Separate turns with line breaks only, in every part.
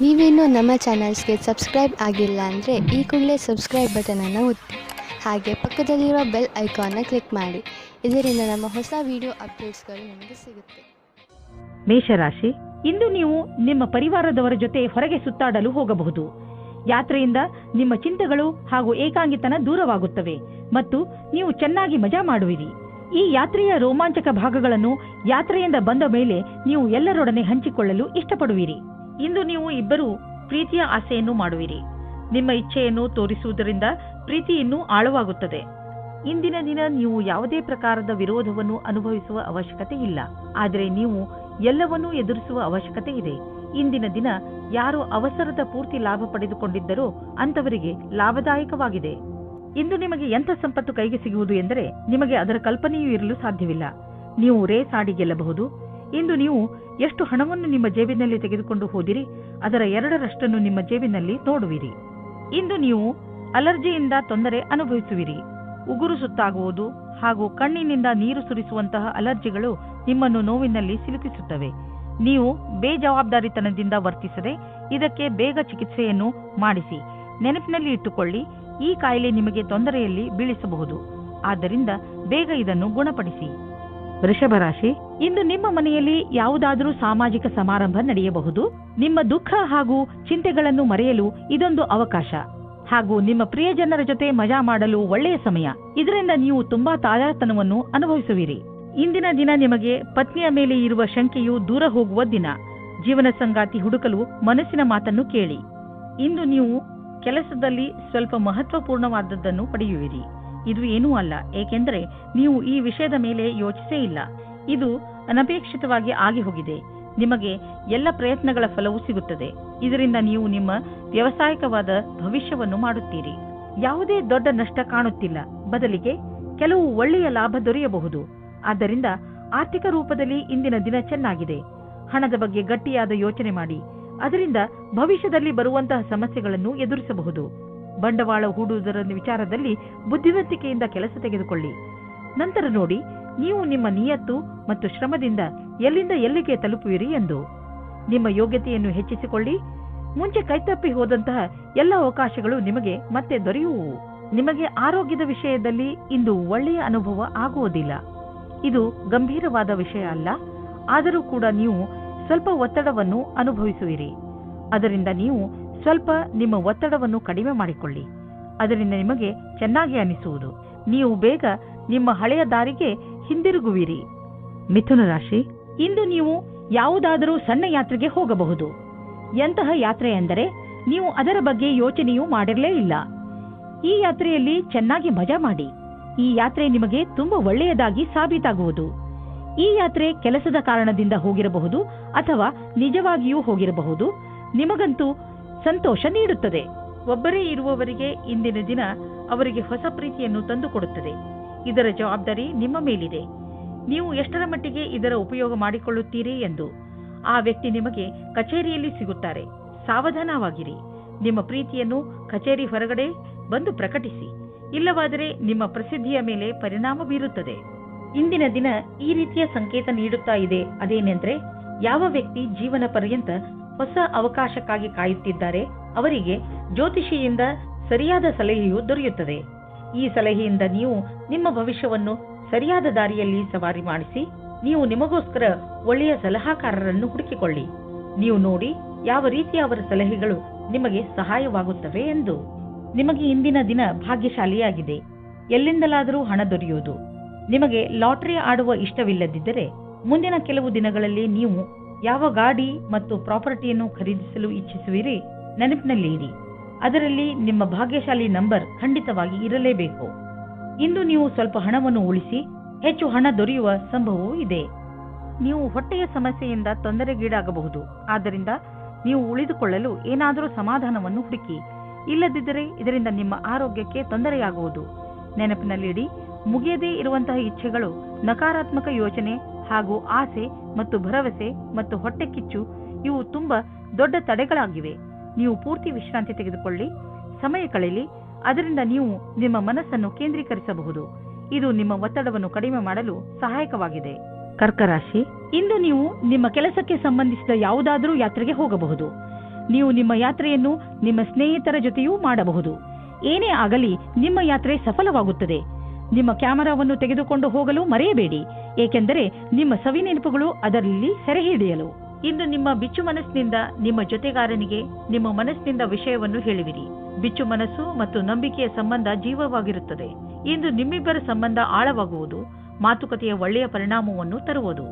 ನೀವೇನೂ ನಮ್ಮ ಚಾನಲ್ಸ್ಗೆ ಸಬ್ಸ್ಕ್ರೈಬ್ ಆಗಿಲ್ಲ ಅಂದರೆ ಈ ಕೂಡಲೇ ಸಬ್ಸ್ಕ್ರೈಬ್ ಬಟನನ್ನು ಒತ್ತಿ ಹಾಗೆ ಪಕ್ಕದಲ್ಲಿರೋ ಬೆಲ್ ಐಕಾನ್ನ ಕ್ಲಿಕ್ ಮಾಡಿ. ಇದರಿಂದ ನಮ್ಮ ಹೊಸ ವಿಡಿಯೋ ಅಪ್ಡೇಟ್ಸ್ಗಳು ನಿಮಗೆ ಸಿಗುತ್ತೆ.
ಮೇಷರಾಶಿ, ಇಂದು ನೀವು ನಿಮ್ಮ ಪರಿವಾರದವರ ಜೊತೆ ಹೊರಗೆ ಸುತ್ತಾಡಲು ಹೋಗಬಹುದು. ಯಾತ್ರೆಯಿಂದ ನಿಮ್ಮ ಚಿಂತೆಗಳು ಹಾಗೂ ಏಕಾಂಗಿತನ ದೂರವಾಗುತ್ತವೆ ಮತ್ತು ನೀವು ಚೆನ್ನಾಗಿ ಮಜಾ ಮಾಡುವಿರಿ. ಈ ಯಾತ್ರೆಯ ರೋಮಾಂಚಕ ಭಾಗಗಳನ್ನು ಯಾತ್ರೆಯಿಂದ ಬಂದ ಮೇಲೆ ನೀವು ಎಲ್ಲರೊಡನೆ ಹಂಚಿಕೊಳ್ಳಲು ಇಷ್ಟಪಡುವಿರಿ. ಇಂದು ನೀವು ಇಬ್ಬರು ಪ್ರೀತಿಯ ಆಸೆಯನ್ನು ಮಾಡುವಿರಿ. ನಿಮ್ಮ ಇಚ್ಛೆಯನ್ನು ತೋರಿಸುವುದರಿಂದ ಪ್ರೀತಿ ಇನ್ನೂ ಆಳವಾಗುತ್ತದೆ. ಇಂದಿನ ದಿನ ನೀವು ಯಾವುದೇ ಪ್ರಕಾರದ ವಿರೋಧವನ್ನು ಅನುಭವಿಸುವ ಅವಶ್ಯಕತೆ ಇಲ್ಲ, ಆದರೆ ನೀವು ಎಲ್ಲವನ್ನೂ ಎದುರಿಸುವ ಅವಶ್ಯಕತೆ ಇದೆ. ಇಂದಿನ ದಿನ ಯಾರು ಅವಸರದ ಪೂರ್ತಿ ಲಾಭ ಪಡೆದುಕೊಂಡಿದ್ದರೋ ಅಂತವರಿಗೆ ಲಾಭದಾಯಕವಾಗಿದೆ. ಇಂದು ನಿಮಗೆ ಎಂಥ ಸಂಪತ್ತು ಕೈಗೆ ಸಿಗುವುದು ಎಂದರೆ ನಿಮಗೆ ಅದರ ಕಲ್ಪನೆಯೂ ಇರಲು ಸಾಧ್ಯವಿಲ್ಲ. ನೀವು ರೇಸ್ ಆಡಿ ಗೆಲ್ಲಬಹುದು. ಇಂದು ನೀವು ಎಷ್ಟು ಹಣವನ್ನು ನಿಮ್ಮ ಜೇಬಿನಲ್ಲಿ ತೆಗೆದುಕೊಂಡು ಹೋದಿರಿ ಅದರ 2ರಷ್ಟನ್ನು ನಿಮ್ಮ ಜೇಬಿನಲ್ಲಿ ನೋಡುವಿರಿ. ಇಂದು ನೀವು ಅಲರ್ಜಿಯಿಂದ ತೊಂದರೆ ಅನುಭವಿಸುವಿರಿ. ಉಗುರು ಸುತ್ತಾಗುವುದು ಹಾಗೂ ಕಣ್ಣಿನಿಂದ ನೀರು ಸುರಿಸುವಂತಹ ಅಲರ್ಜಿಗಳು ನಿಮ್ಮನ್ನು ನೋವಿನಲ್ಲಿ ಸಿಲುಕಿಸುತ್ತವೆ. ನೀವು ಬೇಜವಾಬ್ದಾರಿತನದಿಂದ ವರ್ತಿಸದೆ ಇದಕ್ಕೆ ಬೇಗ ಚಿಕಿತ್ಸೆಯನ್ನು ಮಾಡಿಸಿ. ನೆನಪಿನಲ್ಲಿ ಇಟ್ಟುಕೊಳ್ಳಿ, ಈ ಕಾಯಿಲೆ ನಿಮಗೆ ತೊಂದರೆಯಲ್ಲಿ ಬೀಳಿಸಬಹುದು. ಆದ್ದರಿಂದ ಬೇಗ ಇದನ್ನು ಗುಣಪಡಿಸಿ. ವೃಷಭ ರಾಶಿ, ಇಂದು ನಿಮ್ಮ ಮನೆಯಲ್ಲಿ ಯಾವುದಾದರೂ ಸಾಮಾಜಿಕ ಸಮಾರಂಭ ನಡೆಯಬಹುದು. ನಿಮ್ಮ ದುಃಖ ಹಾಗೂ ಚಿಂತೆಗಳನ್ನು ಮರೆಯಲು ಇದೊಂದು ಅವಕಾಶ ಹಾಗೂ ನಿಮ್ಮ ಪ್ರಿಯಜನರ ಜೊತೆ ಮಜಾ ಮಾಡಲು ಒಳ್ಳೆಯ ಸಮಯ. ಇದರಿಂದ ನೀವು ತುಂಬಾ ತಾಜಾತನವನ್ನು ಅನುಭವಿಸುವಿರಿ. ಇಂದಿನ ದಿನ ನಿಮಗೆ ಪತ್ನಿಯ ಮೇಲೆ ಇರುವ ಶಂಕೆಯು ದೂರ ಹೋಗುವ ದಿನ. ಜೀವನ ಸಂಗಾತಿ ಹುಡುಕಲು ಮನಸ್ಸಿನ ಮಾತನ್ನು ಕೇಳಿ. ಇಂದು ನೀವು ಕೆಲಸದಲ್ಲಿ ಸ್ವಲ್ಪ ಮಹತ್ವಪೂರ್ಣವಾದದ್ದನ್ನು ಪಡೆಯುವಿರಿ. ಇದು ಏನೂ ಅಲ್ಲ, ಏಕೆಂದರೆ ನೀವು ಈ ವಿಷಯದ ಮೇಲೆ ಯೋಚಿಸೇ ಇಲ್ಲ. ಇದು ಅನಪೇಕ್ಷಿತವಾಗಿ ಆಗಿ ಹೋಗಿದೆ. ನಿಮಗೆ ಎಲ್ಲ ಪ್ರಯತ್ನಗಳ ಫಲವೂ ಸಿಗುತ್ತದೆ. ಇದರಿಂದ ನೀವು ನಿಮ್ಮ ವ್ಯವಸಾಯಿಕವಾದ ಭವಿಷ್ಯವನ್ನು ಮಾಡುತ್ತೀರಿ. ಯಾವುದೇ ದೊಡ್ಡ ನಷ್ಟ ಕಾಣುತ್ತಿಲ್ಲ, ಬದಲಿಗೆ ಕೆಲವು ಒಳ್ಳೆಯ ಲಾಭ ದೊರೆಯಬಹುದು. ಆದ್ದರಿಂದ ಆರ್ಥಿಕ ರೂಪದಲ್ಲಿ ಇಂದಿನ ದಿನ ಚೆನ್ನಾಗಿದೆ. ಹಣದ ಬಗ್ಗೆ ಗಟ್ಟಿಯಾದ ಯೋಚನೆ ಮಾಡಿ. ಅದರಿಂದ ಭವಿಷ್ಯದಲ್ಲಿ ಬರುವಂತಹ ಸಮಸ್ಯೆಗಳನ್ನು ಎದುರಿಸಬಹುದು. ಬಂಡವಾಳ ಹೂಡುವುದರ ವಿಚಾರದಲ್ಲಿ ಬುದ್ಧಿವಂತಿಕೆಯಿಂದ ಕೆಲಸ ತೆಗೆದುಕೊಳ್ಳಿ. ನಂತರ ನೋಡಿ ನೀವು ನಿಮ್ಮ ನಿಯತ್ತು ಮತ್ತು ಶ್ರಮದಿಂದ ಎಲ್ಲಿಂದ ಎಲ್ಲಿಗೆ ತಲುಪುವಿರಿ ಎಂದು. ನಿಮ್ಮ ಯೋಗ್ಯತೆಯನ್ನು ಹೆಚ್ಚಿಸಿಕೊಳ್ಳಿ. ಮುಂಚೆ ಕೈತಪ್ಪಿ ಹೋದಂತಹ ಎಲ್ಲ ಅವಕಾಶಗಳು ನಿಮಗೆ ಮತ್ತೆ ದೊರೆಯುವು. ನಿಮಗೆ ಆರೋಗ್ಯದ ವಿಷಯದಲ್ಲಿ ಇಂದು ಒಳ್ಳೆಯ ಅನುಭವ ಆಗುವುದಿಲ್ಲ. ಇದು ಗಂಭೀರವಾದ ವಿಷಯ ಅಲ್ಲ, ಆದರೂ ಕೂಡ ನೀವು ಸ್ವಲ್ಪ ಒತ್ತಡವನ್ನು ಅನುಭವಿಸುವಿರಿ. ಅದರಿಂದ ನೀವು ಸ್ವಲ್ಪ ನಿಮ್ಮ ಒತ್ತಡವನ್ನು ಕಡಿಮೆ ಮಾಡಿಕೊಳ್ಳಿ. ಅದರಿಂದ ನಿಮಗೆ ಚೆನ್ನಾಗಿ ಅನಿಸುವುದು. ನೀವು ಬೇಗ ನಿಮ್ಮ ಹಳೆಯ ದಾರಿಗೆ ಹಿಂದಿರುಗುವಿರಿ. ಮಿಥುನ ರಾಶಿ, ಇಂದು ನೀವು ಯಾವುದಾದರೂ ಸಣ್ಣ ಯಾತ್ರೆಗೆ ಹೋಗಬಹುದು. ಎಂತಹ ಯಾತ್ರೆ ಎಂದರೆ ನೀವು ಅದರ ಬಗ್ಗೆ ಯೋಚನೆಯೂ ಮಾಡಿರಲೇ ಇಲ್ಲ. ಈ ಯಾತ್ರೆಯಲ್ಲಿ ಚೆನ್ನಾಗಿ ಮಜಾ ಮಾಡಿ. ಈ ಯಾತ್ರೆ ನಿಮಗೆ ತುಂಬಾ ಒಳ್ಳೆಯದಾಗಿ ಸಾಬೀತಾಗುವುದು. ಈ ಯಾತ್ರೆ ಕೆಲಸದ ಕಾರಣದಿಂದ ಹೋಗಿರಬಹುದು ಅಥವಾ ನಿಜವಾಗಿಯೂ ಹೋಗಿರಬಹುದು. ನಿಮಗಂತೂ ಸಂತೋಷ ನೀಡುತ್ತದೆ. ಒಬ್ಬರೇ ಇರುವವರಿಗೆ ಇಂದಿನ ದಿನ ಅವರಿಗೆ ಹೊಸ ಪ್ರೀತಿಯನ್ನು ತಂದುಕೊಡುತ್ತದೆ. ಇದರ ಜವಾಬ್ದಾರಿ ನಿಮ್ಮ ಮೇಲಿದೆ. ನೀವು ಎಷ್ಟರ ಮಟ್ಟಿಗೆ ಇದರ ಉಪಯೋಗ ಮಾಡಿಕೊಳ್ಳುತ್ತೀರಿ ಎಂದು. ಆ ವ್ಯಕ್ತಿ ನಿಮಗೆ ಕಚೇರಿಯಲ್ಲಿ ಸಿಗುತ್ತಾರೆ. ಸಾವಧಾನವಾಗಿರಿ. ನಿಮ್ಮ ಪ್ರೀತಿಯನ್ನು ಕಚೇರಿ ಹೊರಗಡೆ ಬಂದು ಪ್ರಕಟಿಸಿ. ಇಲ್ಲವಾದರೆ ನಿಮ್ಮ ಪ್ರಸಿದ್ಧಿಯ ಮೇಲೆ ಪರಿಣಾಮ ಬೀರುತ್ತದೆ. ಇಂದಿನ ದಿನ ಈ ರೀತಿಯ ಸಂಕೇತ ನೀಡುತ್ತಾ ಇದೆ. ಅದೇನೆಂದ್ರೆ, ಯಾವ ವ್ಯಕ್ತಿ ಜೀವನ ಪರ್ಯಂತ ಹೊಸ ಅವಕಾಶಕ್ಕಾಗಿ ಕಾಯುತ್ತಿದ್ದಾರೆ ಅವರಿಗೆ ಜ್ಯೋತಿಷಿಯಿಂದ ಸರಿಯಾದ ಸಲಹೆಯು ದೊರೆಯುತ್ತದೆ. ಈ ಸಲಹೆಯಿಂದ ನೀವು ನಿಮ್ಮ ಭವಿಷ್ಯವನ್ನು ಸರಿಯಾದ ದಾರಿಯಲ್ಲಿ ಸವಾರಿ ಮಾಡಿಸಿ. ನೀವು ನಿಮಗೋಸ್ಕರ ಒಳ್ಳೆಯ ಸಲಹಾಕಾರರನ್ನು ಹುಡುಕಿಕೊಳ್ಳಿ. ನೀವು ನೋಡಿ ಯಾವ ರೀತಿಯ ಅವರ ಸಲಹೆಗಳು ನಿಮಗೆ ಸಹಾಯವಾಗುತ್ತವೆ ಎಂದು. ನಿಮಗೆ ಇಂದಿನ ದಿನ ಭಾಗ್ಯಶಾಲಿಯಾಗಿದೆ. ಎಲ್ಲಿಂದಲಾದರೂ ಹಣ ದೊರೆಯುವುದು. ನಿಮಗೆ ಲಾಟರಿ ಆಡುವ ಇಷ್ಟವಿಲ್ಲದಿದ್ದರೆ ಮುಂದಿನ ಕೆಲವು ದಿನಗಳಲ್ಲಿ ನೀವು ಯಾವ ಗಾಡಿ ಮತ್ತು ಪ್ರಾಪರ್ಟಿಯನ್ನು ಖರೀದಿಸಲು ಇಚ್ಛಿಸುವಿರಿ ನೆನಪಿನಲ್ಲಿ ಇರಿ. ಅದರಲ್ಲಿ ನಿಮ್ಮ ಭಾಗ್ಯಶಾಲಿ ನಂಬರ್ ಖಂಡಿತವಾಗಿ ಇರಲೇಬೇಕು. ಇಂದು ನೀವು ಸ್ವಲ್ಪ ಹಣವನ್ನು ಉಳಿಸಿ. ಹೆಚ್ಚು ಹಣ ದೊರೆಯುವ ಸಂಭವವೂ ಇದೆ. ನೀವು ಹೊಟ್ಟೆಯ ಸಮಸ್ಯೆಯಿಂದ ತೊಂದರೆಗೀಡಾಗಬಹುದು. ಆದ್ದರಿಂದ ನೀವು ಉಳಿದುಕೊಳ್ಳಲು ಏನಾದರೂ ಸಮಾಧಾನವನ್ನು ಹುಡುಕಿ. ಇಲ್ಲದಿದ್ದರೆ ಇದರಿಂದ ನಿಮ್ಮ ಆರೋಗ್ಯಕ್ಕೆ ತೊಂದರೆಯಾಗುವುದು. ನೆನಪಿನಲ್ಲಿಡಿ, ಮುಗಿಯದೇ ಇರುವಂತಹ ಇಚ್ಛೆಗಳು, ನಕಾರಾತ್ಮಕ ಯೋಚನೆ ಹಾಗೂ ಆಸೆ ಮತ್ತು ಭರವಸೆ ಮತ್ತು ಹೊಟ್ಟೆ ಕಿಚ್ಚು ಇವು ತುಂಬಾ ದೊಡ್ಡ ತಡೆಗಳಾಗಿವೆ. ನೀವು ಪೂರ್ತಿ ವಿಶ್ರಾಂತಿ ತೆಗೆದುಕೊಳ್ಳಿ, ಸಮಯ ಕಳೆಯಲಿ. ಅದರಿಂದ ನೀವು ನಿಮ್ಮ ಮನಸ್ಸನ್ನು ಕೇಂದ್ರೀಕರಿಸಬಹುದು. ಇದು ನಿಮ್ಮ ಒತ್ತಡವನ್ನು ಕಡಿಮೆ ಮಾಡಲು ಸಹಾಯಕವಾಗಿದೆ. ಕರ್ಕ ರಾಶಿ, ಇಂದು ನೀವು ನಿಮ್ಮ ಕೆಲಸಕ್ಕೆ ಸಂಬಂಧಿಸಿದ ಯಾವುದಾದರೂ ಯಾತ್ರೆಗೆ ಹೋಗಬಹುದು. ನೀವು ನಿಮ್ಮ ಯಾತ್ರೆಯನ್ನು ನಿಮ್ಮ ಸ್ನೇಹಿತರ ಜೊತೆಯೂ ಮಾಡಬಹುದು. ಏನೇ ಆಗಲಿ ನಿಮ್ಮ ಯಾತ್ರೆ ಸಫಲವಾಗುತ್ತದೆ. ನಿಮ್ಮ ಕ್ಯಾಮೆರಾವನ್ನು ತೆಗೆದುಕೊಂಡು ಹೋಗಲು ಮರೆಯಬೇಡಿ, ಏಕೆಂದರೆ ನಿಮ್ಮ ಸವಿನೆನಪುಗಳು ಅದರಲ್ಲಿ ಸೆರೆ ಹಿಡಿಯಲು. ಇಂದು ನಿಮ್ಮ ಬಿಚ್ಚು ಮನಸ್ಸಿನಿಂದ ನಿಮ್ಮ ಜೊತೆಗಾರನಿಗೆ ನಿಮ್ಮ ಮನಸ್ಸಿನಿಂದ ವಿಷಯವನ್ನು ಹೇಳಿವಿರಿ. ಬಿಚ್ಚು ಮನಸ್ಸು ಮತ್ತು ನಂಬಿಕೆಯ ಸಂಬಂಧ ಜೀವವಾಗಿರುತ್ತದೆ. ಇಂದು ನಿಮ್ಮಿಬ್ಬರ ಸಂಬಂಧ ಆಳವಾಗುವುದು, ಮಾತುಕತೆಯ ಒಳ್ಳೆಯ ಪರಿಣಾಮವನ್ನು ತರುವುದು.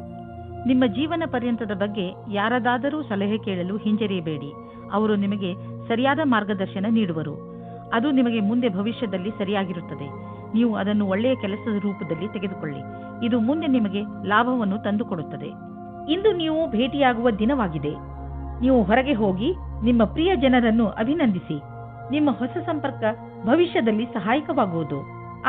ನಿಮ್ಮ ಜೀವನ ಪರ್ಯಂತದ ಬಗ್ಗೆ ಯಾರದಾದರೂ ಸಲಹೆ ಕೇಳಲು ಹಿಂಜರಿಯಬೇಡಿ. ಅವರು ನಿಮಗೆ ಸರಿಯಾದ ಮಾರ್ಗದರ್ಶನ ನೀಡುವರು. ಅದು ನಿಮಗೆ ಮುಂದೆ ಭವಿಷ್ಯದಲ್ಲಿ ಸರಿಯಾಗಿರುತ್ತದೆ. ನೀವು ಅದನ್ನು ಒಳ್ಳೆಯ ಕೆಲಸದ ರೂಪದಲ್ಲಿ ತೆಗೆದುಕೊಳ್ಳಿ. ಇದು ಮುಂದೆ ನಿಮಗೆ ಲಾಭವನ್ನು ತಂದುಕೊಡುತ್ತದೆ. ಇಂದು ನೀವು ಭೇಟಿಯಾಗುವ ದಿನವಾಗಿದೆ. ನೀವು ಹೊರಗೆ ಹೋಗಿ ನಿಮ್ಮ ಪ್ರಿಯ ಜನರನ್ನು ಅಭಿನಂದಿಸಿ. ನಿಮ್ಮ ಹೊಸ ಸಂಪರ್ಕ ಭವಿಷ್ಯದಲ್ಲಿ ಸಹಾಯಕವಾಗುವುದು.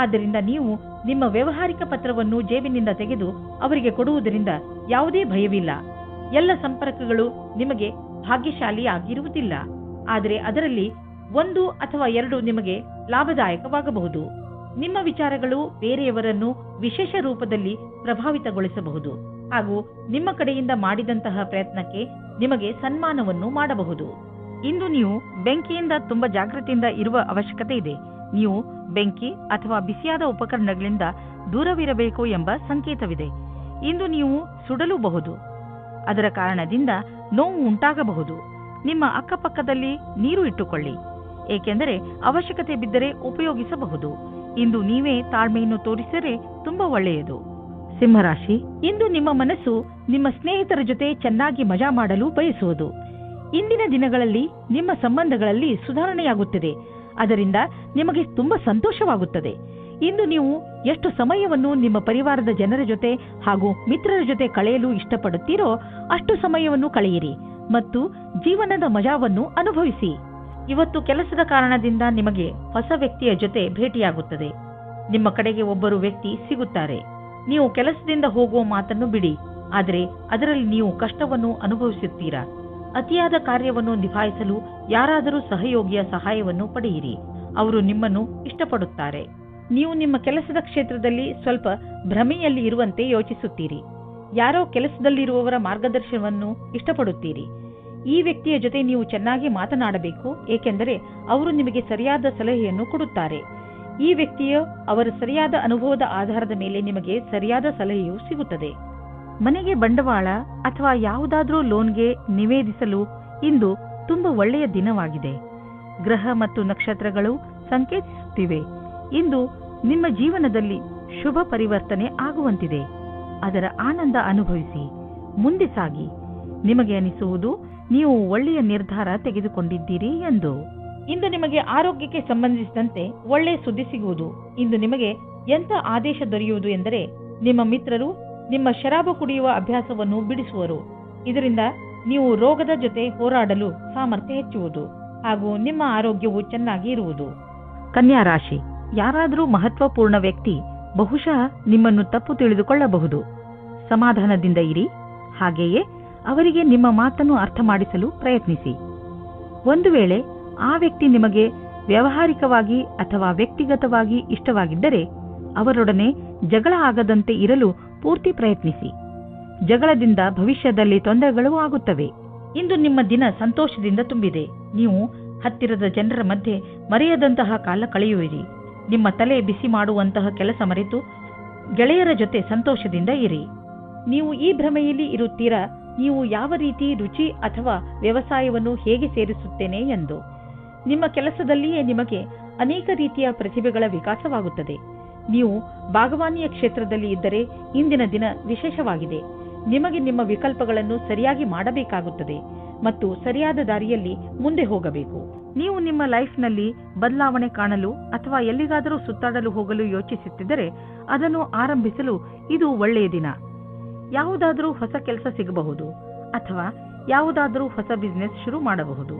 ಆದ್ದರಿಂದ ನೀವು ನಿಮ್ಮ ವ್ಯವಹಾರಿಕ ಪತ್ರವನ್ನು ಜೇಬಿನಿಂದ ತೆಗೆದು ಅವರಿಗೆ ಕೊಡುವುದರಿಂದ ಯಾವುದೇ ಭಯವಿಲ್ಲ. ಎಲ್ಲ ಸಂಪರ್ಕಗಳು ನಿಮಗೆ ಭಾಗ್ಯಶಾಲಿಯಾಗಿರುವುದಿಲ್ಲ, ಆದರೆ ಅದರಲ್ಲಿ 1 ಅಥವಾ 2 ನಿಮಗೆ ಲಾಭದಾಯಕವಾಗಬಹುದು. ನಿಮ್ಮ ವಿಚಾರಗಳು ಬೇರೆಯವರನ್ನು ವಿಶೇಷ ರೂಪದಲ್ಲಿ ಪ್ರಭಾವಿತಗೊಳಿಸಬಹುದು ಹಾಗೂ ನಿಮ್ಮ ಕಡೆಯಿಂದ ಮಾಡಿದಂತಹ ಪ್ರಯತ್ನಕ್ಕೆ ನಿಮಗೆ ಸನ್ಮಾನವನ್ನು ಮಾಡಬಹುದು. ಇಂದು ನೀವು ಬೆಂಕಿಯಿಂದ ತುಂಬಾ ಜಾಗೃತಿಯಿಂದ ಇರುವ ಅವಶ್ಯಕತೆ ಇದೆ. ನೀವು ಬೆಂಕಿ ಅಥವಾ ಬಿಸಿಯಾದ ಉಪಕರಣಗಳಿಂದ ದೂರವಿರಬೇಕು ಎಂಬ ಸಂಕೇತವಿದೆ. ಇಂದು ನೀವು ಸುಡಲೂಬಹುದು. ಅದರ ಕಾರಣದಿಂದ ನೋವು ಉಂಟಾಗಬಹುದು. ನಿಮ್ಮ ಅಕ್ಕಪಕ್ಕದಲ್ಲಿ ನೀರು ಇಟ್ಟುಕೊಳ್ಳಿ, ಏಕೆಂದರೆ ಅವಶ್ಯಕತೆ ಬಿದ್ದರೆ ಉಪಯೋಗಿಸಬಹುದು. ಇಂದು ನೀವೇ ತಾಳ್ಮೆಯನ್ನು ತೋರಿಸಿದರೆ ತುಂಬಾ ಒಳ್ಳೆಯದು. ಸಿಂಹರಾಶಿ, ಇಂದು ನಿಮ್ಮ ಮನಸ್ಸು ನಿಮ್ಮ ಸ್ನೇಹಿತರ ಜೊತೆ ಚೆನ್ನಾಗಿ ಮಜಾ ಮಾಡಲು ಬಯಸುವುದು. ಇಂದಿನ ದಿನಗಳಲ್ಲಿ ನಿಮ್ಮ ಸಂಬಂಧಗಳಲ್ಲಿ ಸುಧಾರಣೆಯಾಗುತ್ತದೆ. ಅದರಿಂದ ನಿಮಗೆ ತುಂಬಾ ಸಂತೋಷವಾಗುತ್ತದೆ. ಇಂದು ನೀವು ಎಷ್ಟು ಸಮಯವನ್ನು ನಿಮ್ಮ ಪರಿವಾರದ ಜನರ ಜೊತೆ ಹಾಗೂ ಮಿತ್ರರ ಜೊತೆ ಕಳೆಯಲು ಇಷ್ಟಪಡುತ್ತೀರೋ ಅಷ್ಟು ಸಮಯವನ್ನು ಕಳೆಯಿರಿ ಮತ್ತು ಜೀವನದ ಮಜಾವನ್ನು ಅನುಭವಿಸಿ. ಇವತ್ತು ಕೆಲಸದ ಕಾರಣದಿಂದ ನಿಮಗೆ ಹೊಸ ವ್ಯಕ್ತಿಯ ಜೊತೆ ಭೇಟಿಯಾಗುತ್ತದೆ. ನಿಮ್ಮ ಕಡೆಗೆ ಒಬ್ಬರು ವ್ಯಕ್ತಿ ಸಿಗುತ್ತಾರೆ. ನೀವು ಕೆಲಸದಿಂದ ಹೋಗುವ ಮಾತನ್ನು ಬಿಡಿ, ಆದರೆ ಅದರಲ್ಲಿ ನೀವು ಕಷ್ಟವನ್ನು ಅನುಭವಿಸುತ್ತೀರಾ. ಅತಿಯಾದ ಕಾರ್ಯವನ್ನು ನಿಭಾಯಿಸಲು ಯಾರಾದರೂ ಸಹಯೋಗಿಯ ಸಹಾಯವನ್ನು ಪಡೆಯಿರಿ. ಅವರು ನಿಮ್ಮನ್ನು ಇಷ್ಟಪಡುತ್ತಾರೆ. ನೀವು ನಿಮ್ಮ ಕೆಲಸದ ಕ್ಷೇತ್ರದಲ್ಲಿ ಸ್ವಲ್ಪ ಭ್ರಮೆಯಲ್ಲಿ ಇರುವಂತೆ ಯೋಚಿಸುತ್ತೀರಿ. ಯಾರೋ ಕೆಲಸದಲ್ಲಿರುವವರ ಮಾರ್ಗದರ್ಶನವನ್ನು ಇಷ್ಟಪಡುತ್ತೀರಿ. ಈ ವ್ಯಕ್ತಿಯ ಜೊತೆ ನೀವು ಚೆನ್ನಾಗಿ ಮಾತನಾಡಬೇಕು, ಏಕೆಂದರೆ ಅವರು ನಿಮಗೆ ಸರಿಯಾದ ಸಲಹೆಯನ್ನು ಕೊಡುತ್ತಾರೆ. ಈ ವ್ಯಕ್ತಿಯು ಅವರ ಸರಿಯಾದ ಅನುಭವದ ಆಧಾರದ ಮೇಲೆ ನಿಮಗೆ ಸರಿಯಾದ ಸಲಹೆಯು ಸಿಗುತ್ತದೆ. ಮನೆಗೆ ಬಂಡವಾಳ ಅಥವಾ ಯಾವುದಾದ್ರೂ ಲೋನ್ಗೆ ನಿವೇದಿಸಲು ಇಂದು ತುಂಬಾ ಒಳ್ಳೆಯ ದಿನವಾಗಿದೆ. ಗ್ರಹ ಮತ್ತು ನಕ್ಷತ್ರಗಳು ಸಂಕೇತಿಸುತ್ತಿವೆ. ಇಂದು ನಿಮ್ಮ ಜೀವನದಲ್ಲಿ ಶುಭ ಪರಿವರ್ತನೆ ಆಗುವಂತಿದೆ. ಅದರ ಆನಂದ ಅನುಭವಿಸಿ ಮುಂದೆ ಸಾಗಿ. ನಿಮಗೆ ಅನಿಸುವುದು ನೀವು ಒಳ್ಳೆಯ ನಿರ್ಧಾರ ತೆಗೆದುಕೊಂಡಿದ್ದೀರಿ ಎಂದು. ಇಂದು ನಿಮಗೆ ಆರೋಗ್ಯಕ್ಕೆ ಸಂಬಂಧಿಸಿದಂತೆ ಒಳ್ಳೆಯ ಸುದ್ದಿ ಸಿಗುವುದು. ಇಂದು ನಿಮಗೆ ಎಂಥ ಆದೇಶ ದೊರೆಯುವುದು ಎಂದರೆ ನಿಮ್ಮ ಮಿತ್ರರು ನಿಮ್ಮ ಶರಾಬು ಕುಡಿಯುವ ಅಭ್ಯಾಸವನ್ನು ಬಿಡಿಸುವರು. ಇದರಿಂದ ನೀವು ರೋಗದ ಜೊತೆ ಹೋರಾಡಲು ಸಾಮರ್ಥ್ಯ ಹೆಚ್ಚುವುದು ಹಾಗೂ ನಿಮ್ಮ ಆರೋಗ್ಯವು ಚೆನ್ನಾಗಿ ಇರುವುದು. ಕನ್ಯಾ ರಾಶಿ, ಯಾರಾದರೂ ಮಹತ್ವಪೂರ್ಣ ವ್ಯಕ್ತಿ ಬಹುಶಃ ನಿಮ್ಮನ್ನು ತಪ್ಪು ತಿಳಿದುಕೊಳ್ಳಬಹುದು. ಸಮಾಧಾನದಿಂದ ಇರಿ. ಹಾಗೆಯೇ ಅವರಿಗೆ ನಿಮ್ಮ ಮಾತನ್ನು ಅರ್ಥ ಮಾಡಿಸಲು ಪ್ರಯತ್ನಿಸಿ. ಒಂದು ವೇಳೆ ಆ ವ್ಯಕ್ತಿ ನಿಮಗೆ ವ್ಯಾವಹಾರಿಕವಾಗಿ ಅಥವಾ ವ್ಯಕ್ತಿಗತವಾಗಿ ಇಷ್ಟವಾಗಿದ್ದರೆ ಅವರೊಡನೆ ಜಗಳ ಆಗದಂತೆ ಇರಲು ಪೂರ್ತಿ ಪ್ರಯತ್ನಿಸಿ. ಜಗಳದಿಂದ ಭವಿಷ್ಯದಲ್ಲಿ ತೊಂದರೆಗಳು ಆಗುತ್ತವೆ. ಇಂದು ನಿಮ್ಮ ದಿನ ಸಂತೋಷದಿಂದ ತುಂಬಿದೆ. ನೀವು ಹತ್ತಿರದ ಜನರ ಮಧ್ಯೆ ಮರೆಯದಂತಹ ಕಾಲ ಕಳೆಯುವಿರಿ. ನಿಮ್ಮ ತಲೆ ಬಿಸಿ ಮಾಡುವಂತಹ ಕೆಲಸ ಮರೆತು ಗೆಳೆಯರ ಜೊತೆ ಸಂತೋಷದಿಂದ ಇರಿ. ನೀವು ಈ ಭ್ರಮೆಯಲ್ಲಿ ಇರುತ್ತೀರಾ, ನೀವು ಯಾವ ರೀತಿ ರುಚಿ ಅಥವಾ ವ್ಯವಸಾಯವನ್ನು ಹೇಗೆ ಸೇರಿಸುತ್ತೇನೆ ಎಂದು. ನಿಮ್ಮ ಕೆಲಸದಲ್ಲಿಯೇ ನಿಮಗೆ ಅನೇಕ ರೀತಿಯ ಪ್ರತಿಭೆಗಳ ವಿಕಾಸವಾಗುತ್ತದೆ. ನೀವು ಬಾಗವಾನಿಯ ಕ್ಷೇತ್ರದಲ್ಲಿ ಇದ್ದರೆ ಇಂದಿನ ದಿನ ವಿಶೇಷವಾಗಿದೆ. ನಿಮಗೆ ನಿಮ್ಮ ವಿಕಲ್ಪಗಳನ್ನು ಸರಿಯಾಗಿ ಮಾಡಬೇಕಾಗುತ್ತದೆ ಮತ್ತು ಸರಿಯಾದ ದಾರಿಯಲ್ಲಿ ಮುಂದೆ ಹೋಗಬೇಕು. ನೀವು ನಿಮ್ಮ ಲೈಫ್ನಲ್ಲಿ ಬದಲಾವಣೆ ಕಾಣಲು ಅಥವಾ ಎಲ್ಲಿಗಾದರೂ ಸುತ್ತಾಡಲು ಹೋಗಲು ಯೋಚಿಸುತ್ತಿದ್ದರೆ ಅದನ್ನು ಆರಂಭಿಸಲು ಇದು ಒಳ್ಳೆಯ ದಿನ. ಯಾವುದಾದರೂ ಹೊಸ ಕೆಲಸ ಸಿಗಬಹುದು ಅಥವಾ ಯಾವುದಾದರೂ ಹೊಸ ಬಿಸಿನೆಸ್ ಶುರು ಮಾಡಬಹುದು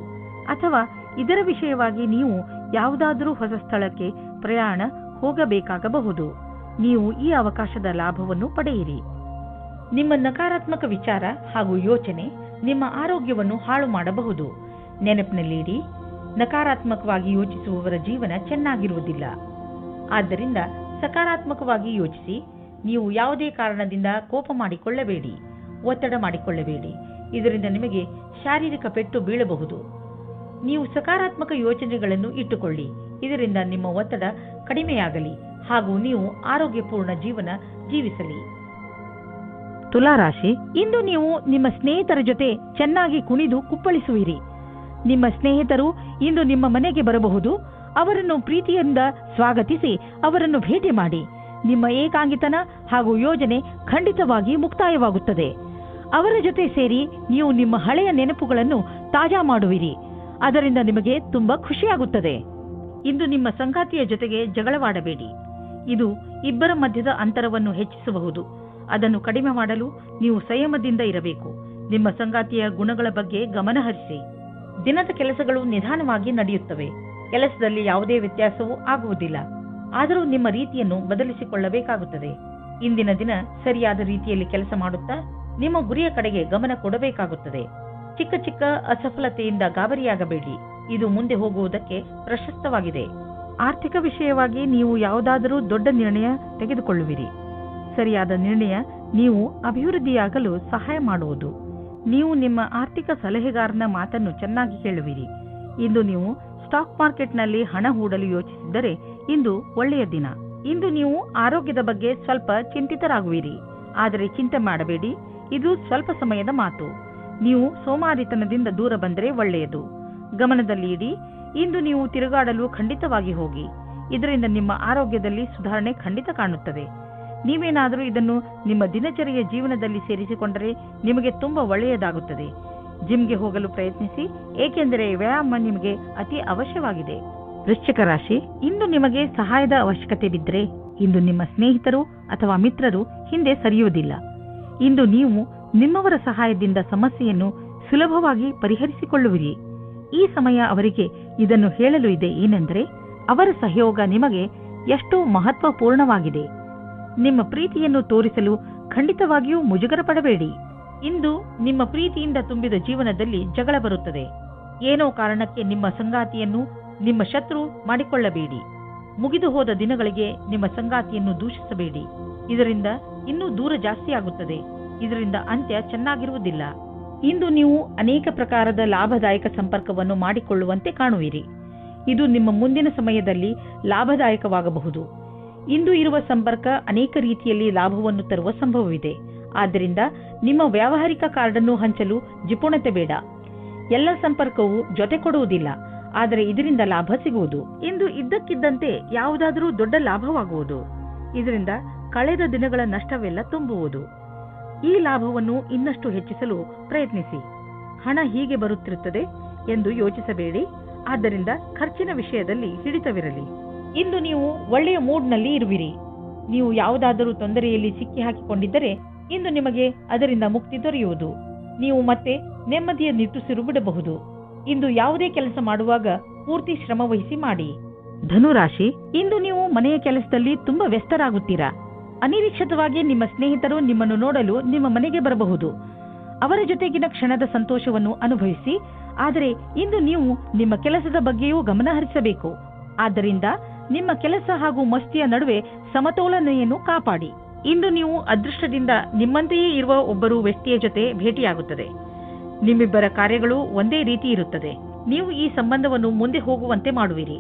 ಅಥವಾ ಇದರ ವಿಷಯವಾಗಿ ನೀವು ಯಾವುದಾದರೂ ಹೊಸ ಸ್ಥಳಕ್ಕೆ ಪ್ರಯಾಣ ಹೋಗಬೇಕಾಗಬಹುದು. ನೀವು ಈ ಅವಕಾಶದ ಲಾಭವನ್ನು ಪಡೆಯಿರಿ. ನಿಮ್ಮ ನಕಾರಾತ್ಮಕ ವಿಚಾರ ಹಾಗೂ ಯೋಚನೆ ನಿಮ್ಮ ಆರೋಗ್ಯವನ್ನು ಹಾಳು ಮಾಡಬಹುದು. ನೆನಪಿನಲ್ಲಿಡಿ, ನಕಾರಾತ್ಮಕವಾಗಿ ಯೋಚಿಸುವವರ ಜೀವನ ಚೆನ್ನಾಗಿರುವುದಿಲ್ಲ. ಆದ್ದರಿಂದ ಸಕಾರಾತ್ಮಕವಾಗಿ ಯೋಚಿಸಿ. ನೀವು ಯಾವುದೇ ಕಾರಣದಿಂದ ಕೋಪ ಮಾಡಿಕೊಳ್ಳಬೇಡಿ, ಒತ್ತಡ ಮಾಡಿಕೊಳ್ಳಬೇಡಿ. ಇದರಿಂದ ನಿಮಗೆ ಶಾರೀರಿಕ ಪೆಟ್ಟು ಬೀಳಬಹುದು. ನೀವು ಸಕಾರಾತ್ಮಕ ಯೋಚನೆಗಳನ್ನು ಇಟ್ಟುಕೊಳ್ಳಿ. ಇದರಿಂದ ನಿಮ್ಮ ಒತ್ತಡ ಕಡಿಮೆಯಾಗಲಿ ಹಾಗೂ ನೀವು ಆರೋಗ್ಯಪೂರ್ಣ ಜೀವನ ಜೀವಿಸಲಿ. ತುಲಾರಾಶಿ, ಇಂದು ನೀವು ನಿಮ್ಮ ಸ್ನೇಹಿತರ ಜೊತೆ ಚೆನ್ನಾಗಿ ಕುಣಿದು ಕುಪ್ಪಳಿಸುವಿರಿ. ನಿಮ್ಮ ಸ್ನೇಹಿತರು ಇಂದು ನಿಮ್ಮ ಮನೆಗೆ ಬರಬಹುದು. ಅವರನ್ನು ಪ್ರೀತಿಯಿಂದ ಸ್ವಾಗತಿಸಿ ಅವರನ್ನು ಭೇಟಿ ಮಾಡಿ. ನಿಮ್ಮ ಏಕಾಂಗಿತನ ಹಾಗೂ ಯೋಜನೆ ಖಂಡಿತವಾಗಿ ಮುಕ್ತಾಯವಾಗುತ್ತದೆ. ಅವರ ಜೊತೆ ಸೇರಿ ನೀವು ನಿಮ್ಮ ಹಳೆಯ ನೆನಪುಗಳನ್ನು ತಾಜಾ ಮಾಡುವಿರಿ. ಅದರಿಂದ ನಿಮಗೆ ತುಂಬಾ ಖುಷಿಯಾಗುತ್ತದೆ. ಇಂದು ನಿಮ್ಮ ಸಂಗಾತಿಯ ಜೊತೆಗೆ ಜಗಳವಾಡಬೇಡಿ. ಇದು ಇಬ್ಬರ ಮಧ್ಯದ ಅಂತರವನ್ನು ಹೆಚ್ಚಿಸಬಹುದು. ಅದನ್ನು ಕಡಿಮೆ ಮಾಡಲು ನೀವು ಸಂಯಮದಿಂದ ಇರಬೇಕು. ನಿಮ್ಮ ಸಂಗಾತಿಯ ಗುಣಗಳ ಬಗ್ಗೆ ಗಮನ ಹರಿಸಿ. ದಿನದ ಕೆಲಸಗಳು ನಿಧಾನವಾಗಿ ನಡೆಯುತ್ತವೆ. ಕೆಲಸದಲ್ಲಿ ಯಾವುದೇ ವ್ಯತ್ಯಾಸವೂ ಆಗುವುದಿಲ್ಲ. ಆದರೂ ನಿಮ್ಮ ರೀತಿಯನ್ನು ಬದಲಿಸಿಕೊಳ್ಳಬೇಕಾಗುತ್ತದೆ. ಇಂದಿನ ದಿನ ಸರಿಯಾದ ರೀತಿಯಲ್ಲಿ ಕೆಲಸ ಮಾಡುತ್ತಾ ನಿಮ್ಮ ಗುರಿಯ ಕಡೆಗೆ ಗಮನ ಕೊಡಬೇಕಾಗುತ್ತದೆ. ಚಿಕ್ಕ ಚಿಕ್ಕ ಅಸಫಲತೆಯಿಂದ ಗಾಬರಿಯಾಗಬೇಡಿ. ಇದು ಮುಂದೆ ಹೋಗುವುದಕ್ಕೆ ಪ್ರಶಸ್ತವಾಗಿದೆ. ಆರ್ಥಿಕ ವಿಷಯವಾಗಿ ನೀವು ಯಾವುದಾದರೂ ದೊಡ್ಡ ನಿರ್ಣಯ ತೆಗೆದುಕೊಳ್ಳುವಿರಿ. ಸರಿಯಾದ ನಿರ್ಣಯ ನೀವು ಅಭಿವೃದ್ಧಿಯಾಗಲು ಸಹಾಯ ಮಾಡುವುದು. ನೀವು ನಿಮ್ಮ ಆರ್ಥಿಕ ಸಲಹೆಗಾರನ ಮಾತನ್ನು ಚೆನ್ನಾಗಿ ಕೇಳುವಿರಿ. ಇಂದು ನೀವು ಸ್ಟಾಕ್ ಮಾರ್ಕೆಟ್ನಲ್ಲಿ ಹಣ ಹೂಡಲು ಯೋಚಿಸಿದ್ದರೆ ಇಂದು ಒಳ್ಳೆಯ ದಿನ. ಇಂದು ನೀವು ಆರೋಗ್ಯದ ಬಗ್ಗೆ ಸ್ವಲ್ಪ ಚಿಂತಿತರಾಗುವಿರಿ. ಆದರೆ ಚಿಂತೆ ಮಾಡಬೇಡಿ, ಇದು ಸ್ವಲ್ಪ ಸಮಯದ ಮಾತು. ನೀವು ಸೋಮಾರಿತನದಿಂದ ದೂರ ಬಂದರೆ ಒಳ್ಳೆಯದು. ಗಮನದಲ್ಲಿ ಇಡಿ, ಇಂದು ನೀವು ತಿರುಗಾಡಲು ಖಂಡಿತವಾಗಿ ಹೋಗಿ. ಇದರಿಂದ ನಿಮ್ಮ ಆರೋಗ್ಯದಲ್ಲಿ ಸುಧಾರಣೆ ಖಂಡಿತ ಕಾಣುತ್ತದೆ. ನೀವೇನಾದರೂ ಇದನ್ನು ನಿಮ್ಮ ದಿನಚರಿಯ ಜೀವನದಲ್ಲಿ ಸೇರಿಸಿಕೊಂಡರೆ ನಿಮಗೆ ತುಂಬಾ ಒಳ್ಳೆಯದಾಗುತ್ತದೆ. ಜಿಮ್ಗೆ ಹೋಗಲು ಪ್ರಯತ್ನಿಸಿ, ಏಕೆಂದರೆ ವ್ಯಾಯಾಮ ನಿಮಗೆ ಅತಿ ಅವಶ್ಯವಾಗಿದೆ. ವೃಶ್ಚಿಕ ರಾಶಿ, ಇಂದು ನಿಮಗೆ ಸಹಾಯದ ಅವಶ್ಯಕತೆ ಬಿದ್ದರೆ ಇಂದು ನಿಮ್ಮ ಸ್ನೇಹಿತರು ಅಥವಾ ಮಿತ್ರರು ಹಿಂದೆ ಸರಿಯುವುದಿಲ್ಲ. ಇಂದು ನೀವು ನಿಮ್ಮವರ ಸಹಾಯದಿಂದ ಸಮಸ್ಯೆಯನ್ನು ಸುಲಭವಾಗಿ ಪರಿಹರಿಸಿಕೊಳ್ಳುವಿರಿ. ಈ ಸಮಯ ಅವರಿಗೆ ಇದನ್ನು ಹೇಳಲು ಇದೆ ಏನೆಂದರೆ ಅವರ ಸಹಯೋಗ ನಿಮಗೆ ಎಷ್ಟು ಮಹತ್ವಪೂರ್ಣವಾಗಿದೆ. ನಿಮ್ಮ ಪ್ರೀತಿಯನ್ನು ತೋರಿಸಲು ಖಂಡಿತವಾಗಿಯೂ ಮುಜುಗರ ಪಡಬೇಡಿ. ಇಂದು ನಿಮ್ಮ ಪ್ರೀತಿಯಿಂದ ತುಂಬಿದ ಜೀವನದಲ್ಲಿ ಜಗಳ ಬರುತ್ತದೆ. ಏನೋ ಕಾರಣಕ್ಕೆ ನಿಮ್ಮ ಸಂಗಾತಿಯನ್ನು ನಿಮ್ಮ ಶತ್ರು ಮಾಡಿಕೊಳ್ಳಬೇಡಿ. ಮುಗಿದು ಹೋದ ದಿನಗಳಿಗೆ ನಿಮ್ಮ ಸಂಗಾತಿಯನ್ನು ದೂಷಿಸಬೇಡಿ. ಇದರಿಂದ ಇನ್ನೂ ದೂರ ಜಾಸ್ತಿಯಾಗುತ್ತದೆ. ಇದರಿಂದ ಅಂತ್ಯ ಚೆನ್ನಾಗಿರುವುದಿಲ್ಲ. ಇಂದು ನೀವು ಅನೇಕ ಪ್ರಕಾರದ ಲಾಭದಾಯಕ ಸಂಪರ್ಕವನ್ನು ಮಾಡಿಕೊಳ್ಳುವಂತೆ ಕಾಣುವಿರಿ. ಇದು ನಿಮ್ಮ ಮುಂದಿನ ಸಮಯದಲ್ಲಿ ಲಾಭದಾಯಕವಾಗಬಹುದು. ಇಂದು ಇರುವ ಸಂಪರ್ಕ ಅನೇಕ ರೀತಿಯಲ್ಲಿ ಲಾಭವನ್ನು ತರುವ ಸಂಭವವಿದೆ. ಆದ್ದರಿಂದ ನಿಮ್ಮ ವ್ಯಾವಹಾರಿಕ ಕಾರ್ಡನ್ನು ಹಂಚಲು ಜಿಪುಣತೆ ಬೇಡ. ಎಲ್ಲ ಸಂಪರ್ಕವು ಜೊತೆ ಕೊಡುವುದಿಲ್ಲ, ಆದರೆ ಇದರಿಂದ ಲಾಭ ಸಿಗುವುದು. ಇಂದು ಇದ್ದಕ್ಕಿದ್ದಂತೆ ಯಾವುದಾದರೂ ದೊಡ್ಡ ಲಾಭವಾಗುವುದು. ಇದರಿಂದ ಕಳೆದ ದಿನಗಳ ನಷ್ಟವೆಲ್ಲ ತುಂಬುವುದು. ಈ ಲಾಭವನ್ನು ಇನ್ನಷ್ಟು ಹೆಚ್ಚಿಸಲು ಪ್ರಯತ್ನಿಸಿ. ಹಣ ಹೀಗೆ ಬರುತ್ತಿರುತ್ತದೆ ಎಂದು ಯೋಚಿಸಬೇಡಿ. ಆದ್ದರಿಂದ ಖರ್ಚಿನ ವಿಷಯದಲ್ಲಿ ಹಿಡಿತವಿರಲಿ. ಇಂದು ನೀವು ಒಳ್ಳೆಯ ಮೂಡ್ನಲ್ಲಿ ಇರುವಿರಿ. ನೀವು ಯಾವುದಾದರೂ ತೊಂದರೆಯಲ್ಲಿ ಸಿಕ್ಕಿ ಹಾಕಿಕೊಂಡಿದ್ದರೆ ಇಂದು ನಿಮಗೆ ಅದರಿಂದ ಮುಕ್ತಿ ದೊರೆಯುವುದು. ನೀವು ಮತ್ತೆ ನೆಮ್ಮದಿಯ ನಿಟ್ಟುಸಿರು ಬಿಡಬಹುದು. ಇಂದು ಯಾವುದೇ ಕೆಲಸ ಮಾಡುವಾಗ ಪೂರ್ತಿ ಶ್ರಮ ವಹಿಸಿ ಮಾಡಿ. ಧನುರಾಶಿ, ಇಂದು ನೀವು ಮನೆಯ ಕೆಲಸದಲ್ಲಿ ತುಂಬಾ ವ್ಯಸ್ತರಾಗುತ್ತೀರಾ. ಅನಿರೀಕ್ಷಿತವಾಗಿ ನಿಮ್ಮ ಸ್ನೇಹಿತರು ನಿಮ್ಮನ್ನು ನೋಡಲು ನಿಮ್ಮ ಮನೆಗೆ ಬರಬಹುದು. ಅವರ ಜೊತೆಗಿನ ಕ್ಷಣದ ಸಂತೋಷವನ್ನು ಅನುಭವಿಸಿ. ಆದರೆ ಇಂದು ನೀವು ನಿಮ್ಮ ಕೆಲಸದ ಬಗ್ಗೆಯೂ ಗಮನ ಹರಿಸಬೇಕು. ಆದ್ದರಿಂದ ನಿಮ್ಮ ಕೆಲಸ ಹಾಗೂ ಮಸ್ತಿಯ ನಡುವೆ ಸಮತೋಲನೆಯನ್ನು ಕಾಪಾಡಿ. ಇಂದು ನೀವು ಅದೃಷ್ಟದಿಂದ ನಿಮ್ಮಂತೆಯೇ ಇರುವ ಒಬ್ಬರು ವ್ಯಕ್ತಿಯ ಜೊತೆ ಭೇಟಿಯಾಗುತ್ತದೆ. ನಿಮ್ಮಿಬ್ಬರ ಕಾರ್ಯಗಳು ಒಂದೇ ರೀತಿ ಇರುತ್ತದೆ. ನೀವು ಈ ಸಂಬಂಧವನ್ನು ಮುಂದೆ ಹೋಗುವಂತೆ ಮಾಡುವಿರಿ.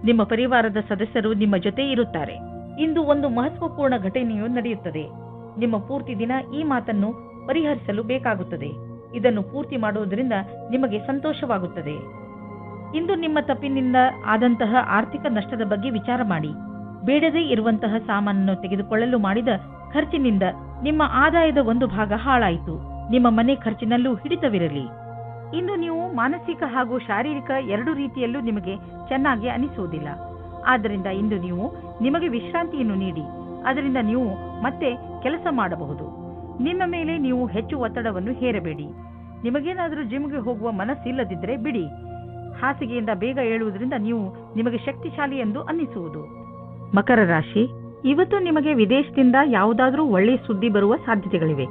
ನಿಮ್ಮ ಪರಿವಾರದ ಸದಸ್ಯರು ನಿಮ್ಮ ಜೊತೆ ಇರುತ್ತಾರೆ. ಇಂದು ಒಂದು ಮಹತ್ವಪೂರ್ಣ ಘಟನೆಯು ನಡೆಯುತ್ತದೆ. ನಿಮ್ಮ ಪೂರ್ತಿ ದಿನ ಈ ಮಾತನ್ನು ಪರಿಹರಿಸಲು ಬೇಕಾಗುತ್ತದೆ. ಇದನ್ನು ಪೂರ್ತಿ ಮಾಡುವುದರಿಂದ ನಿಮಗೆ ಸಂತೋಷವಾಗುತ್ತದೆ. ಇಂದು ನಿಮ್ಮ ತಪ್ಪಿನಿಂದ ಆದಂತಹ ಆರ್ಥಿಕ ನಷ್ಟದ ಬಗ್ಗೆ ವಿಚಾರ ಮಾಡಿ. ಬೇಡದೇ ಇರುವಂತಹ ಸಾಮಾನನ್ನು ತೆಗೆದುಕೊಳ್ಳಲು ಮಾಡಿದ ಖರ್ಚಿನಿಂದ ನಿಮ್ಮ ಆದಾಯದ ಒಂದು ಭಾಗ ಹಾಳಾಯಿತು. ನಿಮ್ಮ ಮನೆ ಖರ್ಚಿನಲ್ಲೂ ಹಿಡಿತವಿರಲಿ. ಇಂದು ನೀವು ಮಾನಸಿಕ ಹಾಗೂ ಶಾರೀರಿಕ ಎರಡು ರೀತಿಯಲ್ಲೂ ನಿಮಗೆ ಚೆನ್ನಾಗಿ ಅನಿಸುವುದಿಲ್ಲ. ಆದ್ದರಿಂದ ಇಂದು ನೀವು ನಿಮಗೆ ವಿಶ್ರಾಂತಿಯನ್ನು ನೀಡಿ. ಅದರಿಂದ ನೀವು ಮತ್ತೆ ಕೆಲಸ ಮಾಡಬಹುದು. ನಿಮ್ಮ ಮೇಲೆ ನೀವು ಹೆಚ್ಚು ಒತ್ತಡವನ್ನು ಹೇರಬೇಡಿ. ನಿಮಗೇನಾದರೂ ಜಿಮ್ಗೆ ಹೋಗುವ ಮನಸ್ಸಿಲ್ಲದಿದ್ದರೆ ಬಿಡಿ. ಹಾಸಿಗೆಯಿಂದ ಬೇಗ ಏಳುವುದರಿಂದ ನೀವು ನಿಮಗೆ ಶಕ್ತಿಶಾಲಿ ಎಂದು ಅನ್ನಿಸುವುದು. ಮಕರ ರಾಶಿ, ಇವತ್ತು ನಿಮಗೆ ವಿದೇಶದಿಂದ ಯಾವುದಾದರೂ ಒಳ್ಳೆಯ ಸುದ್ದಿ ಬರುವ ಸಾಧ್ಯತೆಗಳಿವೆ.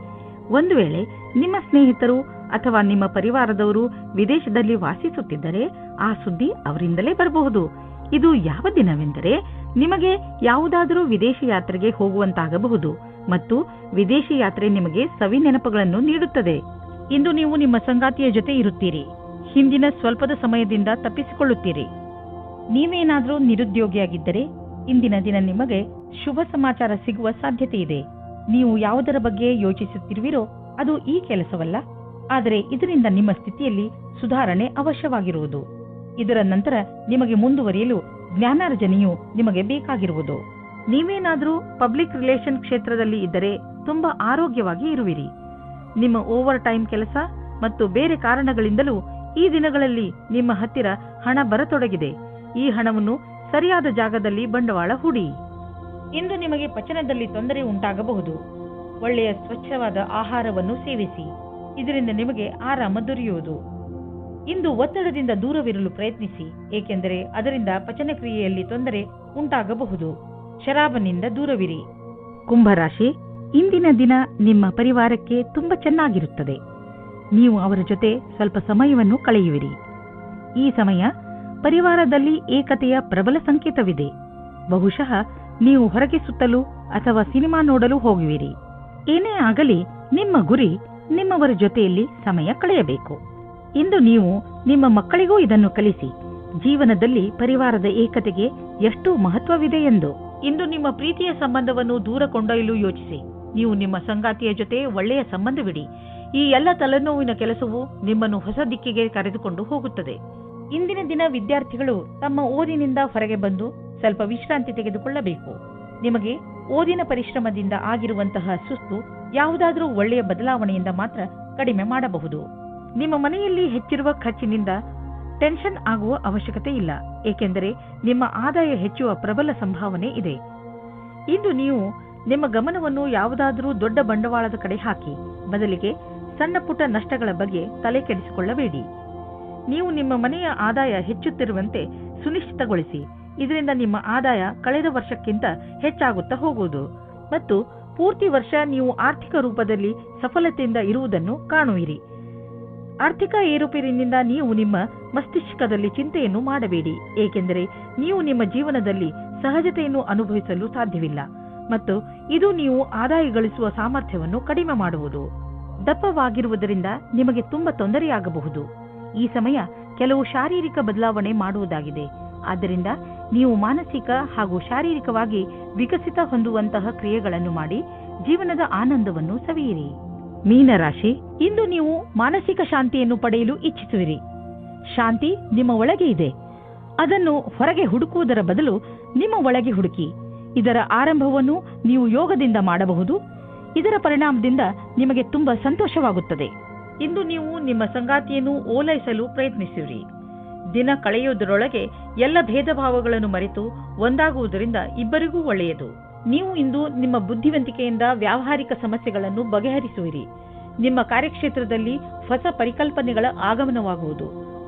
ಒಂದು ವೇಳೆ ನಿಮ್ಮ ಸ್ನೇಹಿತರು ಅಥವಾ ನಿಮ್ಮ ಪರಿವಾರದವರು ವಿದೇಶದಲ್ಲಿ ವಾಸಿಸುತ್ತಿದ್ದರೆ ಆ ಸುದ್ದಿ ಅವರಿಂದಲೇ ಬರಬಹುದು. ಇದು ಯಾವ ದಿನವೆಂದರೆ ನಿಮಗೆ ಯಾವುದಾದರೂ ವಿದೇಶಿ ಯಾತ್ರೆಗೆ ಹೋಗುವಂತಾಗಬಹುದು ಮತ್ತು ವಿದೇಶಿ ಯಾತ್ರೆ ನಿಮಗೆ ಸವಿ ನೆನಪುಗಳನ್ನು ನೀಡುತ್ತದೆ. ಇಂದು ನೀವು ನಿಮ್ಮ ಸಂಗಾತಿಯ ಜೊತೆ ಇರುತ್ತೀರಿ. ಹಿಂದಿನ ಸ್ವಲ್ಪದ ಸಮಯದಿಂದ ತಪ್ಪಿಸಿಕೊಳ್ಳುತ್ತೀರಿ. ನೀವೇನಾದರೂ ನಿರುದ್ಯೋಗಿಯಾಗಿದ್ದರೆ ಇಂದಿನ ದಿನ ನಿಮಗೆ ಶುಭ ಸಮಾಚಾರ ಸಿಗುವ ಸಾಧ್ಯತೆ ಇದೆ. ನೀವು ಯಾವುದರ ಬಗ್ಗೆ ಯೋಚಿಸುತ್ತಿರುವಿರೋ ಅದು ಈ ಕೆಲಸವಲ್ಲ, ಆದರೆ ಇದರಿಂದ ನಿಮ್ಮ ಸ್ಥಿತಿಯಲ್ಲಿ ಸುಧಾರಣೆ ಅವಶ್ಯವಾಗಿರುವುದು. ಇದರ ನಂತರ ನಿಮಗೆ ಮುಂದುವರಿಯಲು ಜ್ಞಾನಾರ್ಜನೆಯು ನಿಮಗೆ ಬೇಕಾಗಿರುವುದು. ನೀವೇನಾದರೂ ಪಬ್ಲಿಕ್ ರಿಲೇಷನ್ ಕ್ಷೇತ್ರದಲ್ಲಿ ಇದ್ದರೆ ತುಂಬಾ ಆರೋಗ್ಯವಾಗಿ ಇರುವಿರಿ. ನಿಮ್ಮ ಓವರ್ ಟೈಮ್ ಕೆಲಸ ಮತ್ತು ಬೇರೆ ಕಾರಣಗಳಿಂದಲೂ ಈ ದಿನಗಳಲ್ಲಿ ನಿಮ್ಮ ಹತ್ತಿರ ಹಣ ಬರತೊಡಗಿದೆ. ಈ ಹಣವನ್ನು ಸರಿಯಾದ ಜಾಗದಲ್ಲಿ ಬಂಡವಾಳ ಹೂಡಿ. ಇಂದು ನಿಮಗೆ ಪಚನದಲ್ಲಿ ತೊಂದರೆ ಉಂಟಾಗಬಹುದು. ಒಳ್ಳೆಯ ಸ್ವಚ್ಛವಾದ ಆಹಾರವನ್ನು ಸೇವಿಸಿ, ಇದರಿಂದ ನಿಮಗೆ ಆರಾಮ ದೊರೆಯುವುದು. ಇಂದು ಒತ್ತಡದಿಂದ ದೂರವಿರಲು ಪ್ರಯತ್ನಿಸಿ, ಏಕೆಂದರೆ ಅದರಿಂದ ಪಚನ ಕ್ರಿಯೆಯಲ್ಲಿ ತೊಂದರೆ ಉಂಟಾಗಬಹುದು. ಶರಾಬನಿಂದ ದೂರವಿರಿ. ಕುಂಭರಾಶಿ, ಇಂದಿನ ದಿನ ನಿಮ್ಮ ಪರಿವಾರಕ್ಕೆ ತುಂಬಾ ಚೆನ್ನಾಗಿರುತ್ತದೆ. ನೀವು ಅವರ ಜೊತೆ ಸ್ವಲ್ಪ ಸಮಯವನ್ನು ಕಳೆಯುವಿರಿ. ಈ ಸಮಯ ಪರಿವಾರದಲ್ಲಿ ಏಕತೆಯ ಪ್ರಬಲ ಸಂಕೇತವಿದೆ. ಬಹುಶಃ ನೀವು ಹೊರಗೆ ಸುತ್ತಲು ಅಥವಾ ಸಿನಿಮಾ ನೋಡಲು ಹೋಗುವಿರಿ. ಏನೇ ಆಗಲಿ ನಿಮ್ಮ ಗುರಿ ನಿಮ್ಮವರ ಜೊತೆಯಲ್ಲಿ ಸಮಯ ಕಳೆಯಬೇಕು. ಇಂದು ನೀವು ನಿಮ್ಮ ಮಕ್ಕಳಿಗೂ ಇದನ್ನು ಕಲಿಸಿ, ಜೀವನದಲ್ಲಿ ಪರಿವಾರದ ಏಕತೆಗೆ ಎಷ್ಟು ಮಹತ್ವವಿದೆ ಎಂದು. ಇಂದು ನಿಮ್ಮ ಪ್ರೀತಿಯ ಸಂಬಂಧವನ್ನು ದೂರ ಕೊಂಡೊಯ್ಯಲು ಯೋಚಿಸಿ. ನೀವು ನಿಮ್ಮ ಸಂಗಾತಿಯ ಜೊತೆ ಒಳ್ಳೆಯ ಸಂಬಂಧವಿಡಿ. ಈ ಎಲ್ಲ ತಲೆನೋವಿನ ಕೆಲಸವು ನಿಮ್ಮನ್ನು ಹೊಸ ದಿಕ್ಕಿಗೆ ಕರೆದುಕೊಂಡು ಹೋಗುತ್ತದೆ. ಇಂದಿನ ದಿನ ವಿದ್ಯಾರ್ಥಿಗಳು ತಮ್ಮ ಓದಿನಿಂದ ಹೊರಗೆ ಬಂದು ಸ್ವಲ್ಪ ವಿಶ್ರಾಂತಿ ತೆಗೆದುಕೊಳ್ಳಬೇಕು. ನಿಮಗೆ ಓದಿನ ಪರಿಶ್ರಮದಿಂದ ಆಗಿರುವಂತಹ ಸುಸ್ತು ಯಾವುದಾದರೂ ಒಳ್ಳೆಯ ಬದಲಾವಣೆಯಿಂದ ಮಾತ್ರ ಕಡಿಮೆ ಮಾಡಬಹುದು. ನಿಮ್ಮ ಮನೆಯಲ್ಲಿ ಹೆಚ್ಚಿರುವ ಖರ್ಚಿನಿಂದ ಟೆನ್ಷನ್ ಆಗುವ ಅವಶ್ಯಕತೆ ಇಲ್ಲ, ಏಕೆಂದರೆ ನಿಮ್ಮ ಆದಾಯ ಹೆಚ್ಚುವ ಪ್ರಬಲ ಸಂಭಾವನೆ ಇದೆ. ಇಂದು ನೀವು ನಿಮ್ಮ ಗಮನವನ್ನು ಯಾವುದಾದರೂ ದೊಡ್ಡ ಬಂಡವಾಳದ ಕಡೆ ಹಾಕಿ, ಬದಲಿಗೆ ಸಣ್ಣ ಪುಟ್ಟ ನಷ್ಟಗಳ ಬಗ್ಗೆ ತಲೆ ಕೆಡಿಸಿಕೊಳ್ಳಬೇಡಿ. ನೀವು ನಿಮ್ಮ ಮನೆಯ ಆದಾಯ ಹೆಚ್ಚುತ್ತಿರುವಂತೆ ಸುನಿಶ್ಚಿತಗೊಳಿಸಿ. ಇದರಿಂದ ನಿಮ್ಮ ಆದಾಯ ಕಳೆದ ವರ್ಷಕ್ಕಿಂತ ಹೆಚ್ಚಾಗುತ್ತಾ ಹೋಗುವುದು ಮತ್ತು ಪೂರ್ತಿ ವರ್ಷ ನೀವು ಆರ್ಥಿಕ ರೂಪದಲ್ಲಿ ಸಫಲತೆಯಿಂದ ಇರುವುದನ್ನು ಕಾಣುವಿರಿ. ಆರ್ಥಿಕ ಏರುಪೇರಿನಿಂದ ನೀವು ನಿಮ್ಮ ಮಸ್ತಿಷ್ಕದಲ್ಲಿ ಚಿಂತೆಯನ್ನು ಮಾಡಬೇಡಿ, ಏಕೆಂದರೆ ನೀವು ನಿಮ್ಮ ಜೀವನದಲ್ಲಿ ಸಹಜತೆಯನ್ನು ಅನುಭವಿಸಲು ಸಾಧ್ಯವಿಲ್ಲ ಮತ್ತು ಇದು ನೀವು ಆದಾಯ ಗಳಿಸುವ ಸಾಮರ್ಥ್ಯವನ್ನು ಕಡಿಮೆ ಮಾಡುವುದು. ದಪ್ಪವಾಗಿರುವುದರಿಂದ ನಿಮಗೆ ತುಂಬಾ ತೊಂದರೆಯಾಗಬಹುದು. ಈ ಸಮಯ ಕೆಲವು ಶಾರೀರಿಕ ಬದಲಾವಣೆ ಮಾಡುವುದಾಗಿದೆ. ಆದ್ದರಿಂದ ನೀವು ಮಾನಸಿಕ ಹಾಗೂ ಶಾರೀರಿಕವಾಗಿ ವಿಕಸಿತ ಹೊಂದುವಂತಹ ಕ್ರಿಯೆಗಳನ್ನು ಮಾಡಿ ಜೀವನದ ಆನಂದವನ್ನು ಸವಿಯಿರಿ. ಮೀನರಾಶಿ, ಇಂದು ನೀವು ಮಾನಸಿಕ ಶಾಂತಿಯನ್ನು ಪಡೆಯಲು ಇಚ್ಛಿಸುವಿರಿ. ಶಾಂತಿ ನಿಮ್ಮ ಒಳಗೆ ಇದೆ. ಅದನ್ನು ಹೊರಗೆ ಹುಡುಕುವುದರ ಬದಲು ನಿಮ್ಮ ಒಳಗೆ ಹುಡುಕಿ. ಇದರ ಆರಂಭವನ್ನು ನೀವು ಯೋಗದಿಂದ ಮಾಡಬಹುದು. ಇದರ ಪರಿಣಾಮದಿಂದ ನಿಮಗೆ ತುಂಬಾ ಸಂತೋಷವಾಗುತ್ತದೆ. ಇಂದು ನೀವು ನಿಮ್ಮ ಸಂಗಾತಿಯನ್ನು ಓಲೈಸಲು ಪ್ರಯತ್ನಿಸಿರಿ. ದಿನ ಕಳೆಯುವುದರೊಳಗೆ ಎಲ್ಲ ಭೇದ ಭಾವಗಳನ್ನು ಮರೆತು ಒಂದಾಗುವುದರಿಂದ ಇಬ್ಬರಿಗೂ ಒಳ್ಳೆಯದು. ನೀವು ಇಂದು ನಿಮ್ಮ ಬುದ್ಧಿವಂತಿಕೆಯಿಂದ ವ್ಯಾವಹಾರಿಕ ಸಮಸ್ಯೆಗಳನ್ನು ಬಗೆಹರಿಸುವಿರಿ. ನಿಮ್ಮ ಕಾರ್ಯಕ್ಷೇತ್ರದಲ್ಲಿ ಹೊಸ ಪರಿಕಲ್ಪನೆಗಳ ಆಗಮನವಾಗುವುದು.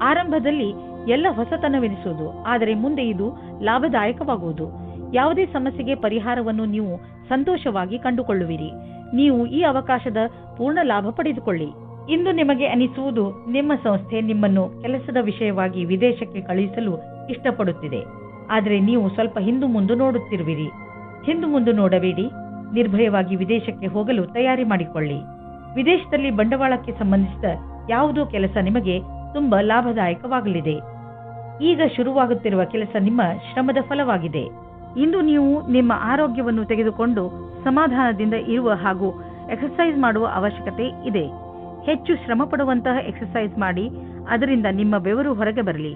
ಆರಂಭದಲ್ಲಿ ಎಲ್ಲ ಹೊಸತನವೆನಿಸುವುದು, ಆದರೆ ಮುಂದೆ ಇದು ಲಾಭದಾಯಕವಾಗುವುದು. ಯಾವುದೇ ಸಮಸ್ಯೆಗೆ ಪರಿಹಾರವನ್ನು ನೀವು ಸಂತೋಷವಾಗಿ ಕಂಡುಕೊಳ್ಳುವಿರಿ. ನೀವು ಈ ಅವಕಾಶದ ಪೂರ್ಣ ಲಾಭ ಪಡೆದುಕೊಳ್ಳಿ. ಇಂದು ನಿಮಗೆ ಅನಿಸುವುದು ನಿಮ್ಮ ಸಂಸ್ಥೆ ನಿಮ್ಮನ್ನು ಕೆಲಸದ ವಿಷಯವಾಗಿ ವಿದೇಶಕ್ಕೆ ಕಳುಹಿಸಲು ಇಷ್ಟಪಡುತ್ತಿದೆ, ಆದರೆ ನೀವು ಸ್ವಲ್ಪ ಹಿಂದು ಮುಂದೆ ನೋಡುತ್ತಿರುವಿರಿ. ಹಿಂದು ಮುಂದೆ ನೋಡಬೇಡಿ. ನಿರ್ಭಯವಾಗಿ ವಿದೇಶಕ್ಕೆ ಹೋಗಲು ತಯಾರಿ ಮಾಡಿಕೊಳ್ಳಿ. ವಿದೇಶದಲ್ಲಿ ಬಂಡವಾಳಕ್ಕೆ ಸಂಬಂಧಿಸಿದ ಯಾವುದೋ ಕೆಲಸ ನಿಮಗೆ ತುಂಬಾ ಲಾಭದಾಯಕವಾಗಲಿದೆ. ಈಗ ಶುರುವಾಗುತ್ತಿರುವ ಕೆಲಸ ನಿಮ್ಮ ಶ್ರಮದ ಫಲವಾಗಿದೆ. ಇಂದು ನೀವು ನಿಮ್ಮ ಆರೋಗ್ಯವನ್ನು ತೆಗೆದುಕೊಂಡು ಸಮಾಧಾನದಿಂದ ಇರುವ ಹಾಗೂ ಎಕ್ಸರ್ಸೈಸ್ ಮಾಡುವ ಅವಶ್ಯಕತೆ ಇದೆ. ಹೆಚ್ಚು ಶ್ರಮ ಪಡುವಂತಹ ಎಕ್ಸರ್ಸೈಸ್ ಮಾಡಿ, ಅದರಿಂದ ನಿಮ್ಮ ಬೆವರು ಹೊರಗೆ ಬರಲಿ.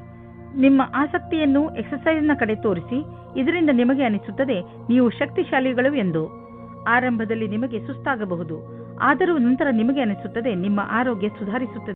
ನಿಮ್ಮ ಆಸಕ್ತಿಯನ್ನು ಎಕ್ಸರ್ಸೈಸ್ನ ಕಡೆ ತೋರಿಸಿ. ಇದರಿಂದ ನಿಮಗೆ ಅನಿಸುತ್ತದೆ ನೀವು ಶಕ್ತಿಶಾಲಿಗಳು ಎಂದು. ಆರಂಭದಲ್ಲಿ ನಿಮಗೆ ಸುಸ್ತಾಗಬಹುದು, ಆದರೂ ನಂತರ ನಿಮಗೆ ಅನಿಸುತ್ತದೆ ನಿಮ್ಮ ಆರೋಗ್ಯ ಸುಧಾರಿಸುತ್ತದೆ.